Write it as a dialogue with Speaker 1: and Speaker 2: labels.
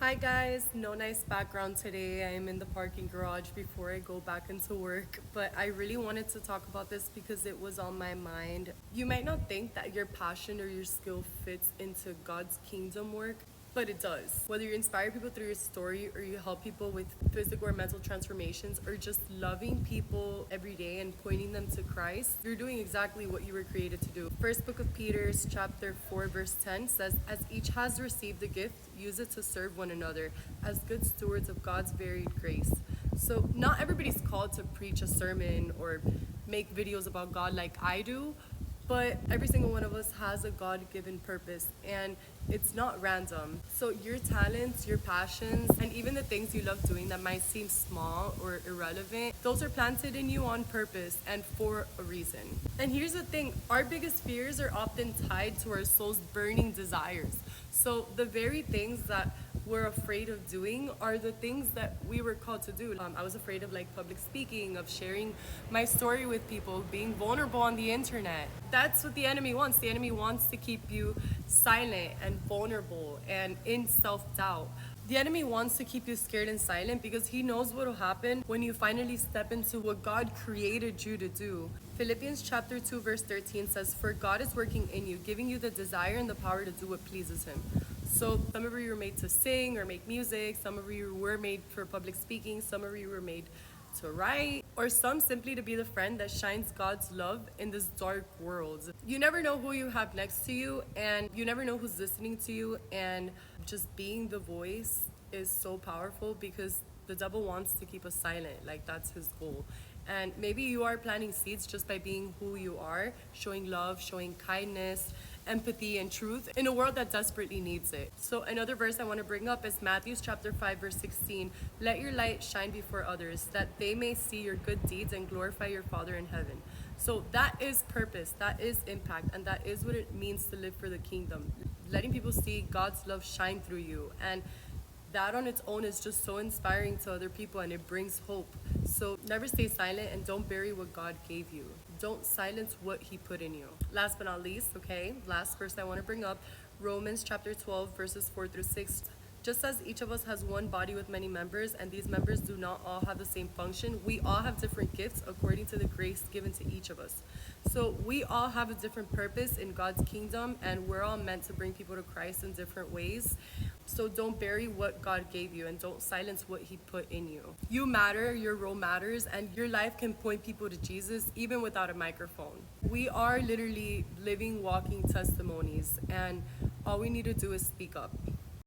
Speaker 1: Hi guys, no nice background today. I'm in the parking garage before I go back into work, but I really wanted to talk about this because it was on my mind. You might not think that your passion or your skill fits into God's kingdom work, but it does. Whether you inspire people through your story or you help people with physical or mental transformations or just loving people every day and pointing them to Christ, you're doing exactly what you were created to do. First book of Peter, chapter 4, verse 10 says, "As each has received a gift, use it to serve one another as good stewards of God's varied grace." So not everybody's called to preach a sermon or make videos about God like I do, but every single one of us has a God-given purpose, and it's not random. So your talents, your passions, and even the things you love doing that might seem small or irrelevant, those are planted in you on purpose and for a reason. And here's the thing, our biggest fears are often tied to our soul's burning desires. So the very things that we're afraid of doing are the things that we were called to do. I was afraid of like public speaking, of sharing my story with people, being vulnerable on the internet. That's what the enemy wants. The enemy wants to keep you silent and vulnerable and in self-doubt. The enemy wants to keep you scared and silent because he knows what will happen when you finally step into what God created you to do. Philippians chapter 2 verse 13 says, "For God is working in you, giving you the desire and the power to do what pleases him." So some of you were made to sing or make music, some of you were made for public speaking, some of you were made to write, or some simply to be the friend that shines God's love in this dark world. You never know who you have next to you, and you never know who's listening to you, and just being the voice is so powerful because the devil wants to keep us silent. Like, that's his goal. And maybe you are planting seeds just by being who you are, showing love, showing kindness, empathy, and truth in a world that desperately needs it. So another verse I want to bring up is Matthew chapter 5 verse 16. "Let your light shine before others, that they may see your good deeds and glorify your Father in heaven." So that is purpose, that is impact, and that is what it means to live for the kingdom. Letting people see God's love shine through you. And that on its own is just so inspiring to other people, and it brings hope. So never stay silent and don't bury what God gave you. Don't silence what he put in you. Last but not least, okay, last verse I want to bring up, Romans chapter 12 verses 4 through 6. "Just as each of us has one body with many members, and these members do not all have the same function, we all have different gifts according to the grace given to each of us." So we all have a different purpose in God's kingdom, and we're all meant to bring people to Christ in different ways. So don't bury what God gave you, and don't silence what he put in you. You matter, your role matters, and your life can point people to Jesus even without a microphone. We are literally living, walking testimonies, and all we need to do is speak up.